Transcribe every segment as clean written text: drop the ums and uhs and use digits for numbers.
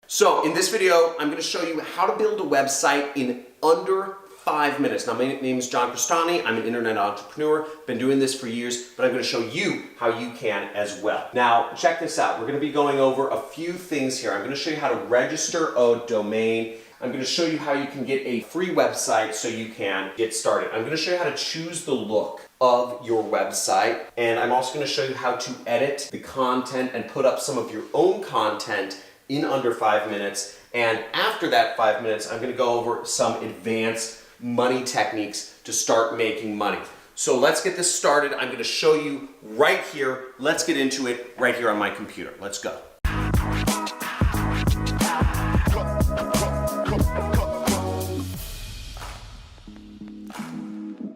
So in this video, I'm going to show you how to build a website in under 5 minutes. Now, my name is John Crestani. I'm an internet entrepreneur. Been doing this for years, but I'm going to show you how you can as well. Now, check this out. We're going to be going over a few things here. I'm going to show you how to register a domain. I'm going to show you how you can get a free website so you can get started. I'm going to show you how to choose the look of your website, and I'm also going to show you how to edit the content and put up some of your own content in under 5 minutes. And after that 5 minutes, I'm going to go over some advanced money techniques to start making money. So let's get this started. I'm going to show you right here. Let's get into it right here on my computer. Let's go.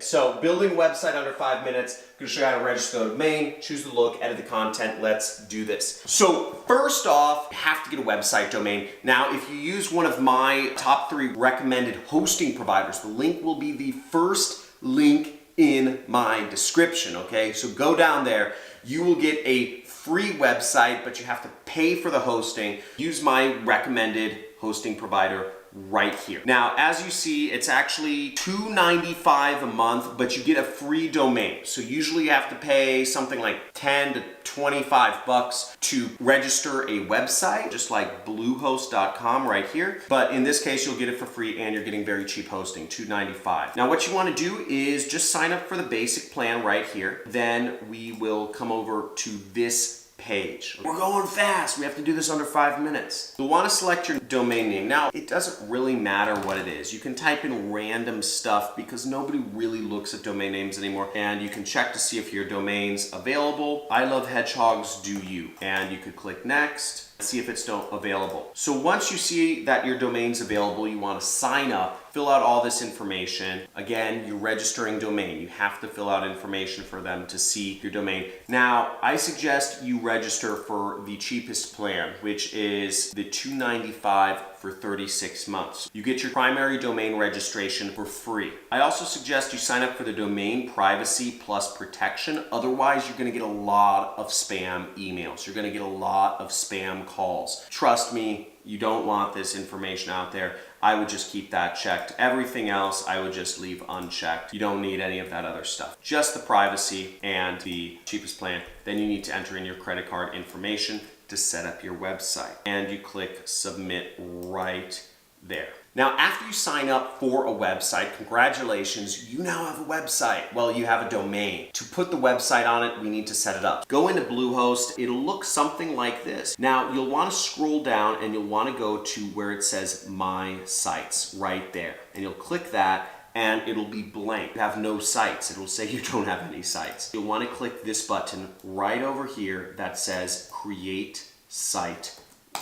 So building a website under 5 minutes, I'm going to show you how to register the domain, choose the look, edit the content. Let's do this. So first off, you have to get a website domain. Now, if you use one of my top 3 recommended hosting providers, the link will be the first link in my description, okay? So go down there. You will get a free website, but you have to pay for the hosting. Use my recommended hosting provider right here. Now, as you see, it's actually $2.95 a month, but you get a free domain. So usually you have to pay something like $10 to $25 to register a website, just like bluehost.com right here. But in this case, you'll get it for free and you're getting very cheap hosting, $2.95. Now, what you want to do is just sign up for the basic plan right here. Then we will come over to this page. We're going fast. We have to do this under 5 minutes. You'll want to select your domain name. Now, it doesn't really matter what it is. You can type in random stuff because nobody really looks at domain names anymore. And you can check to see if your domain's available. I love hedgehogs, do you? And you could click next. See if it's still available. So once you see that your domain's available, you want to sign up, fill out all this information. Again, you're registering domain. You have to fill out information for them to see your domain. Now, I suggest you register for the cheapest plan, which is the $2.95 for 36 months. You get your primary domain registration for free. I also suggest you sign up for the domain privacy plus protection. Otherwise, you're going to get a lot of spam emails. You're going to get a lot of spam calls. Trust me, you don't want this information out there. I would just keep that checked. Everything else, I would just leave unchecked. You don't need any of that other stuff. Just the privacy and the cheapest plan. Then you need to enter in your credit card information to set up your website. And you click submit right there. Now, after you sign up for a website, congratulations, you now have a website. Well, you have a domain. To put the website on it, we need to set it up. Go into Bluehost. It'll look something like this. Now, you'll want to scroll down and you'll want to go to where it says My Sites right there. And you'll click that and it'll be blank. You have no sites. It'll say you don't have any sites. You'll want to click this button right over here that says Create Site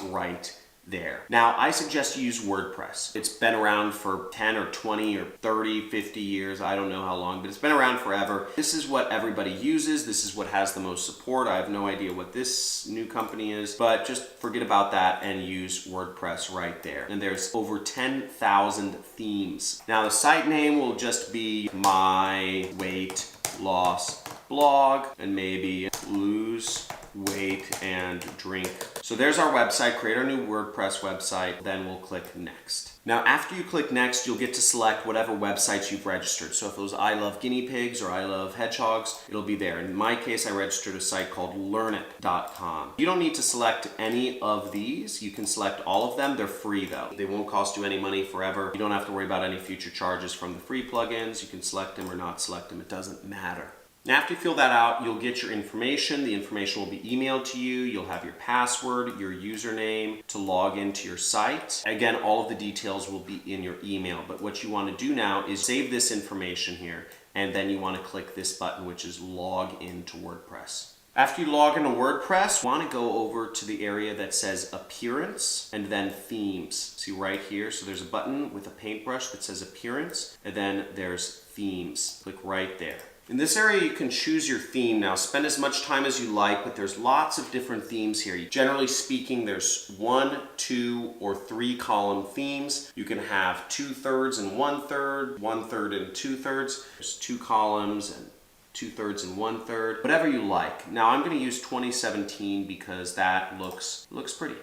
right there. Now, I suggest you use WordPress. It's been around for 10 or 20 or 30, 50 years. I don't know how long, but it's been around forever. This is what everybody uses. This is what has the most support. I have no idea what this new company is, but just forget about that and use WordPress right there. And there's over 10,000 themes. Now, the site name will just be My Weight Loss Blog and maybe Lose Weight and Drink. So there's our website. Create our new WordPress website. Then we'll click next. Now, after you click next, you'll get to select whatever websites you've registered. So if it was I Love Guinea Pigs or I Love Hedgehogs, it'll be there. In my case, I registered a site called learnit.com. You don't need to select any of these. You can select all of them. They're free though. They won't cost you any money forever. You don't have to worry about any future charges from the free plugins. You can select them or not select them. It doesn't matter. Now, after you fill that out, you'll get your information. The information will be emailed to you. You'll have your password, your username to log into your site. Again, all of the details will be in your email. But what you want to do now is save this information here, and then you want to click this button, which is Log into WordPress. After you log into WordPress, you want to go over to the area that says Appearance and then Themes. See right here? So there's a button with a paintbrush that says Appearance, and then there's Themes. Click right there. In this area, you can choose your theme. Now, spend as much time as you like, but there's lots of different themes here. Generally speaking, there's 1, 2, or 3 column themes. You can have 2/3 and 1/3, 1/3 and 2/3. There's 2 columns and 2/3 and 1/3, whatever you like. Now, I'm going to use 2017 because that looks pretty.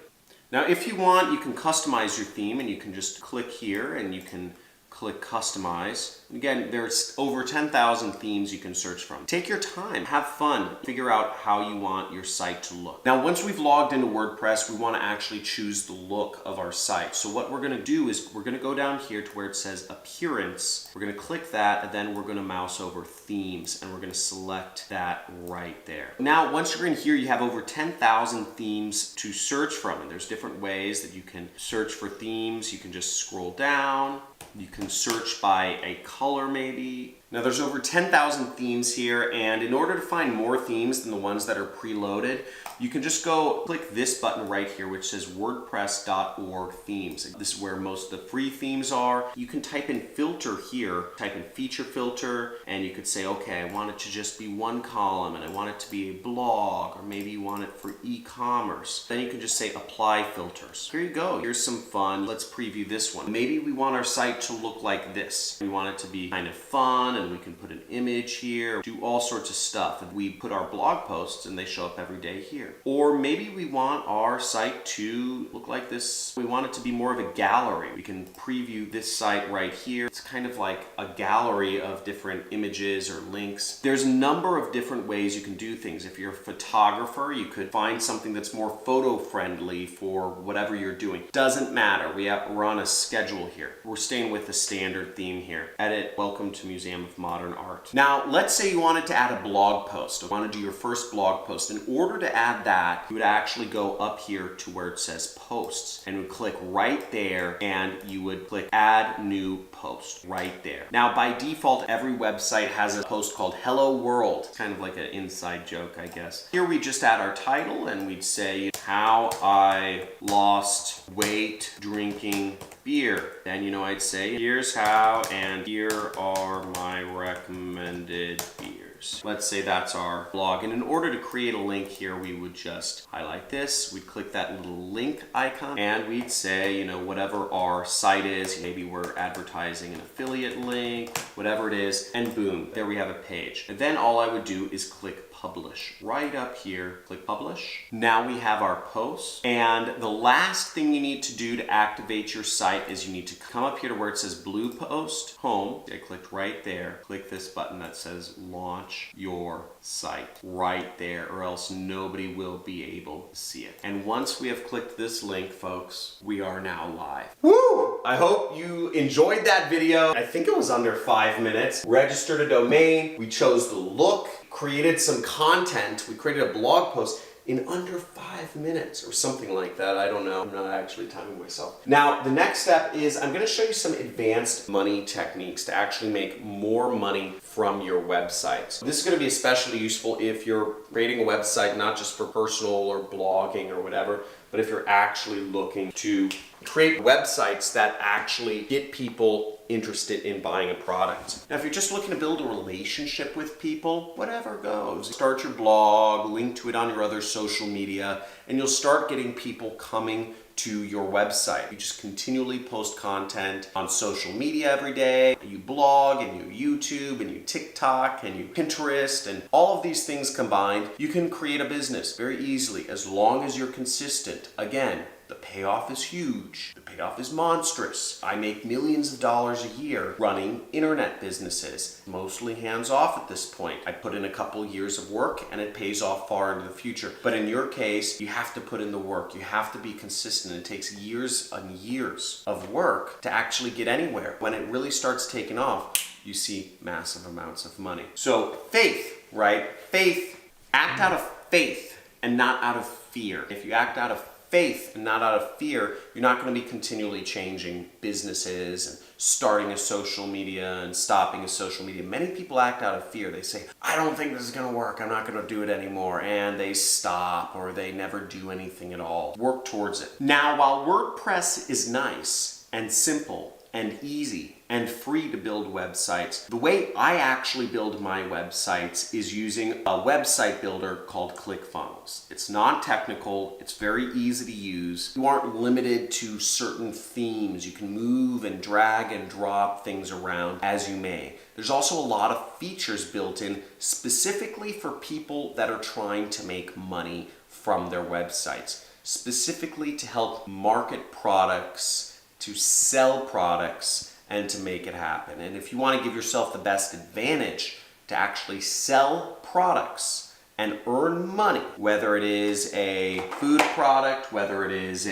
Now, if you want, you can customize your theme, and you can just click here and you can click customize. Again, there's over 10,000 themes you can search from. Take your time, have fun, figure out how you want your site to look. Now, once we've logged into WordPress, we want to actually choose the look of our site. So what we're going to do is we're going to go down here to where it says appearance. We're going to click that, and then we're going to mouse over themes, and we're going to select that right there. Now, once you're in here, you have over 10,000 themes to search from, and there's different ways that you can search for themes. You can just scroll down. You can search by a color maybe. Now there's over 10,000 themes here, and in order to find more themes than the ones that are preloaded, you can just go click this button right here which says wordpress.org themes. This is where most of the free themes are. You can type in filter here, type in feature filter, and you could say, okay, I want it to just be one column, and I want it to be a blog, or maybe you want it for e-commerce. Then you can just say apply filters. Here you go. Here's some fun. Let's preview this one. Maybe we want our site to look like this. We want it to be kind of fun, and we can put an image here, do all sorts of stuff. And we put our blog posts and they show up every day here. Or maybe we want our site to look like this. We want it to be more of a gallery. We can preview this site right here. It's kind of like a gallery of different images or links. There's a number of different ways you can do things. If you're a photographer, you could find something that's more photo friendly for whatever you're doing. Doesn't matter. We're on a schedule here. We're staying with the standard theme here. Edit, welcome to Museum of Modern Art. Now, let's say you wanted to add a blog post. You want to do your first blog post. In order to add that, you would actually go up here to where it says posts, and would click right there, and you would click add new post right there. Now, by default, every website has a post called Hello World. It's kind of like an inside joke, I guess. Here we just add our title, and we'd say how I lost weight drinking beer. Then, I'd say, here's how, and here are my recommended beers. Let's say that's our blog. And in order to create a link here, we would just highlight this. We'd click that little link icon, and we'd say, whatever our site is, maybe we're advertising an affiliate link, whatever it is, and boom, there we have a page. And then all I would do is click publish. Right up here, click publish. Now we have our post. And the last thing you need to do to activate your site is you need to come up here to where it says blue post, home. I clicked right there. Click this button that says launch your site right there, or else nobody will be able to see it. And once we have clicked this link, folks, we are now live. Woo! I hope you enjoyed that video. I think it was under 5 minutes. Registered a domain. We chose the look, created some content. We created a blog post in under 5 minutes or something like that. I don't know. I'm not actually timing myself. Now, the next step is I'm going to show you some advanced money techniques to actually make more money from your website. So this is going to be especially useful if you're creating a website not just for personal or blogging or whatever, but if you're actually looking to create websites that actually get people interested in buying a product. Now, if you're just looking to build a relationship with people, whatever goes. Start your blog, link to it on your other social media, and you'll start getting people coming to your website. You just continually post content on social media every day. You blog, and you YouTube, and you TikTok, and you Pinterest, and all of these things combined, you can create a business very easily as long as you're consistent. Again, the payoff is huge. The payoff is monstrous. I make millions of dollars a year running internet businesses, mostly hands-off at this point. I put in a couple years of work and it pays off far into the future. But in your case, you have to put in the work. You have to be consistent. It takes years and years of work to actually get anywhere. When it really starts taking off, you see massive amounts of money. So faith, right? Faith, act out of faith and not out of fear. If you act out of faith and not out of fear, you're not going to be continually changing businesses and starting a social media and stopping a social media. Many people act out of fear. They say, I don't think this is going to work. I'm not going to do it anymore. And they stop, or they never do anything at all. Work towards it. Now, while WordPress is nice and simple and easy and free to build websites, the way I actually build my websites is using a website builder called ClickFunnels. It's non-technical, it's very easy to use. You aren't limited to certain themes. You can move and drag and drop things around as you may. There's also a lot of features built in specifically for people that are trying to make money from their websites. specifically to help market products, to sell products, and to make it happen. And if you want to give yourself the best advantage to actually sell products and earn money, whether it is a food product, whether it is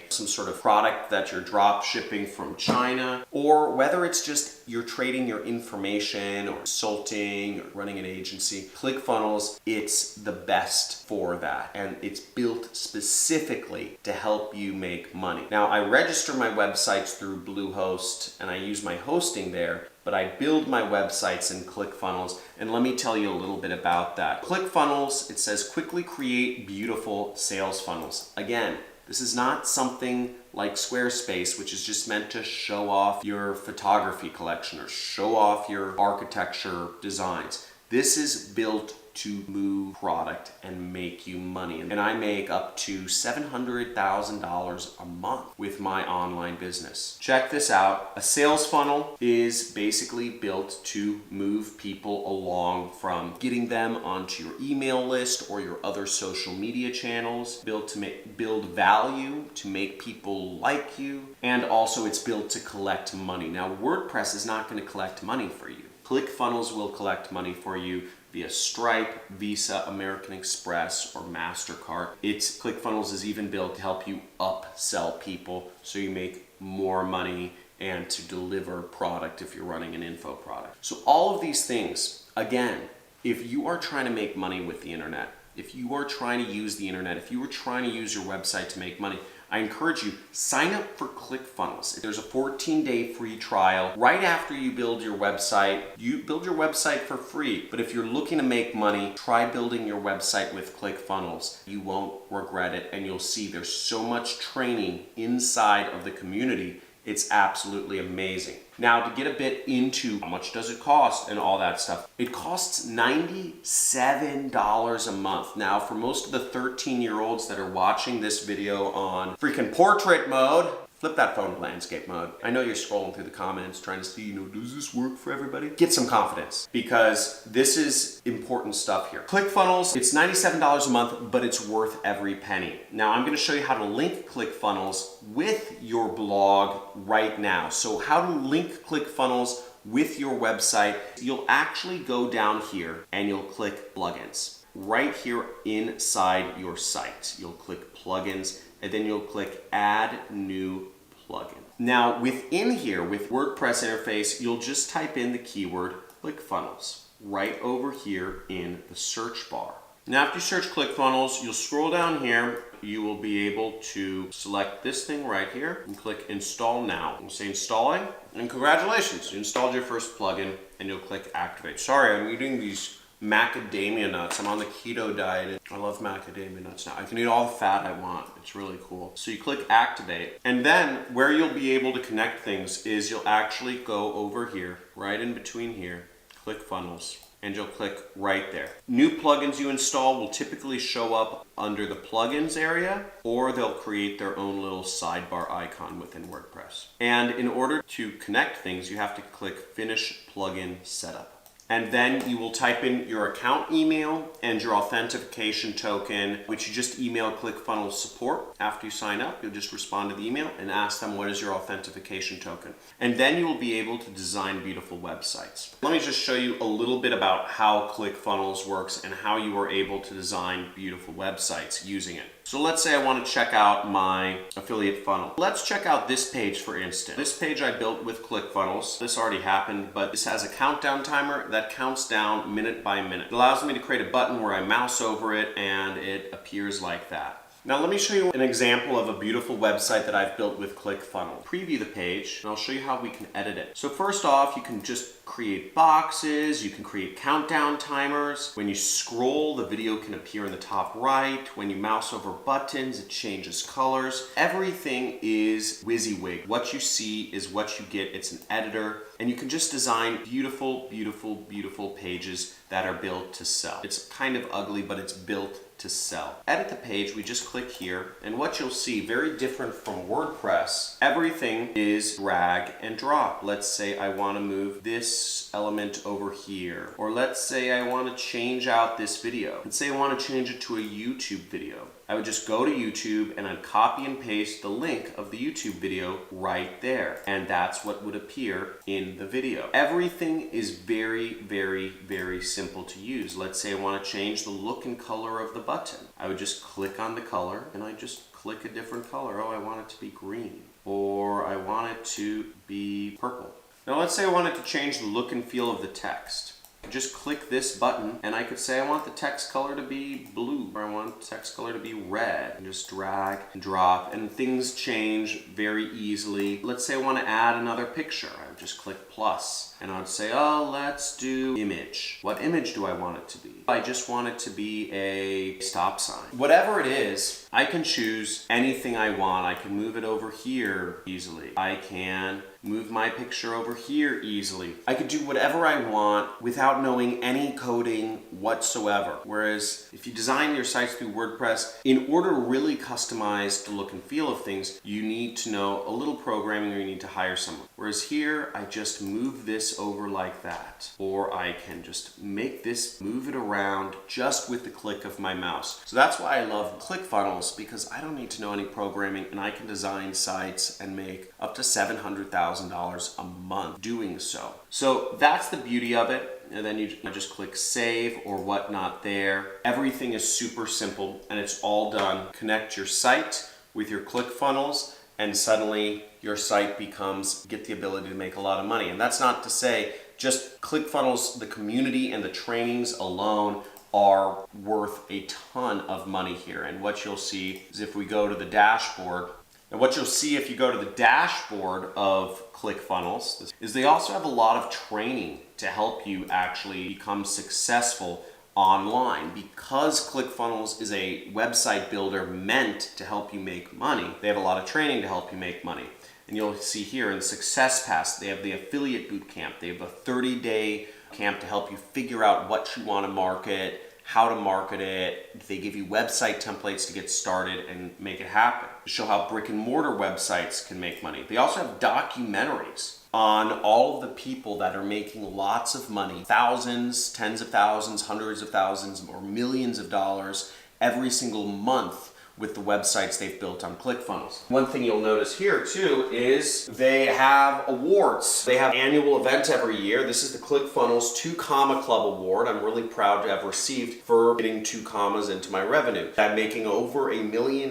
some sort of product that you're drop shipping from China, or whether it's just you're trading your information or consulting or running an agency, ClickFunnels, it's the best for that. And it's built specifically to help you make money. Now, I register my websites through Bluehost and I use my hosting there, but I build my websites in ClickFunnels, and let me tell you a little bit about that. ClickFunnels, it says quickly create beautiful sales funnels. Again, this is not something like Squarespace, which is just meant to show off your photography collection or show off your architecture designs. This is built to move product and make you money. And I make up to $700,000 a month with my online business. Check this out. A sales funnel is basically built to move people along from getting them onto your email list or your other social media channels, built to build value, to make people like you, and also it's built to collect money. Now, WordPress is not going to collect money for you. ClickFunnels will collect money for you via Stripe, Visa, American Express, or MasterCard. ClickFunnels is even built to help you upsell people so you make more money and to deliver product if you're running an info product. So all of these things, again, if you are trying to make money with the internet, if you are trying to use the internet, if you are trying to use your website to make money, I encourage you, sign up for ClickFunnels. There's a 14-day free trial. Right after you build your website, you build your website for free. But if you're looking to make money, try building your website with ClickFunnels. You won't regret it, and you'll see there's so much training inside of the community. It's absolutely amazing. Now, to get a bit into how much does it cost and all that stuff, it costs $97 a month. Now, for most of the 13-year-olds that are watching this video on freaking portrait mode, flip that phone to landscape mode. I know you're scrolling through the comments trying to see, does this work for everybody? Get some confidence, because this is important stuff here. ClickFunnels, it's $97 a month, but it's worth every penny. Now, I'm gonna show you how to link ClickFunnels with your blog right now. So how to link ClickFunnels with your website, you'll actually go down here and you'll click plugins. Right here inside your site, you'll click plugins, and then you'll click add new plugin. Now within here, with WordPress interface, you'll just type in the keyword ClickFunnels right over here in the search bar. Now after you search ClickFunnels, you'll scroll down here. You will be able to select this thing right here and click install now. You'll say installing, and congratulations, you installed your first plugin, and you'll click activate. Sorry, I'm eating these macadamia nuts. I'm on the keto diet. I love macadamia nuts now. I can eat all the fat I want. It's really cool. So you click activate, and then where you'll be able to connect things is you'll actually go over here, right in between here, ClickFunnels, and you'll click right there. New plugins you install will typically show up under the plugins area, or they'll create their own little sidebar icon within WordPress. And in order to connect things, you have to click finish plugin setup. And then you will type in your account email and your authentication token, which you just email ClickFunnels support. After you sign up, you'll just respond to the email and ask them what is your authentication token. And then you will be able to design beautiful websites. Let me just show you a little bit about how ClickFunnels works and how you are able to design beautiful websites using it. So let's say I want to check out my affiliate funnel. Let's check out this page, for instance. This page I built with ClickFunnels. This already happened, but this has a countdown timer that counts down minute by minute. It allows me to create a button where I mouse over it and it appears like that. Now let me show you an example of a beautiful website that I've built with ClickFunnels. Preview the page and I'll show you how we can edit it. So first off, you can just create boxes, you can create countdown timers. When you scroll, the video can appear in the top right. When you mouse over buttons, it changes colors. Everything is WYSIWYG. What you see is what you get. It's an editor, and you can just design beautiful, beautiful, beautiful pages that are built to sell. It's kind of ugly, but it's built to sell. Edit the page, we just click here, and what you'll see, very different from WordPress, everything is drag and drop. Let's say I want to move this element over here, or let's say I want to change out this video. Let's say I want to change it to a YouTube video. I would just go to YouTube and I'd copy and paste the link of the YouTube video right there. And that's what would appear in the video. Everything is very, very, very simple to use. Let's say I want to change the look and color of the button. I would just click on the color and I just click a different color. Oh, I want it to be green, or I want it to be purple. Now let's say I wanted to change the look and feel of the text. I just click this button and I could say I want the text color to be blue, or I want the text color to be red, and just drag and drop, and things change very easily. Let's say I want to add another picture. I would just click plus and I would say, oh, let's do image. What image do I want it to be? I just want it to be a stop sign. Whatever it is, I can choose anything I want. I can move it over here easily. I can move my picture over here easily. I could do whatever I want without knowing any coding whatsoever. Whereas if you design your sites through WordPress, in order to really customize the look and feel of things, you need to know a little programming, or you need to hire someone. Whereas here, I just move this over like that. Or I can just make this, move it around just with the click of my mouse. So that's why I love ClickFunnels, because I don't need to know any programming and I can design sites and make up to $700,000 a month doing so. So that's the beauty of it. And then you just click save or whatnot there. Everything is super simple and it's all done. Connect your site with your ClickFunnels and suddenly your site get the ability to make a lot of money. And that's not to say just ClickFunnels, the community and the trainings alone are worth a ton of money here. And what you'll see is if we go to the dashboard, and what you'll see if you go to the dashboard of ClickFunnels is they also have a lot of training to help you actually become successful online. Because ClickFunnels is a website builder meant to help you make money, they have a lot of training to help you make money. And you'll see here in Success Pass, they have the affiliate bootcamp. They have a 30-day camp to help you figure out what you want to market, how to market it. They give you website templates to get started and make it happen. Show how brick and mortar websites can make money. They also have documentaries on all of the people that are making lots of money, thousands, tens of thousands, hundreds of thousands, or millions of dollars every single month with the websites they've built on ClickFunnels. One thing you'll notice here too is they have awards. They have an annual event every year. This is the ClickFunnels 2 Comma Club Award. I'm really proud to have received for getting 2 commas into my revenue. I'm making over $1 million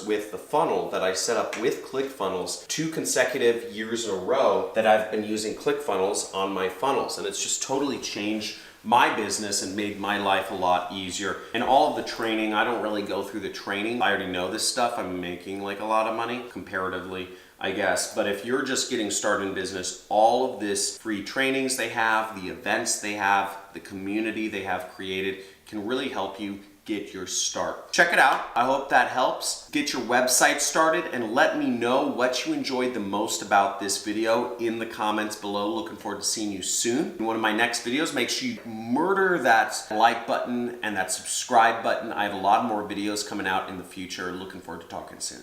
with the funnel that I set up with ClickFunnels 2 consecutive years in a row that I've been using ClickFunnels on my funnels. And it's just totally changed my business and made my life a lot easier. And all of the training, I don't really go through the training. I already know this stuff. I'm making like a lot of money comparatively, I guess. But if you're just getting started in business, all of this free trainings they have, the events they have, the community they have created can really help you get your start. Check it out. I hope that helps. Get your website started and let me know what you enjoyed the most about this video in the comments below. Looking forward to seeing you soon. In one of my next videos, make sure you murder that like button and that subscribe button. I have a lot more videos coming out in the future. Looking forward to talking soon.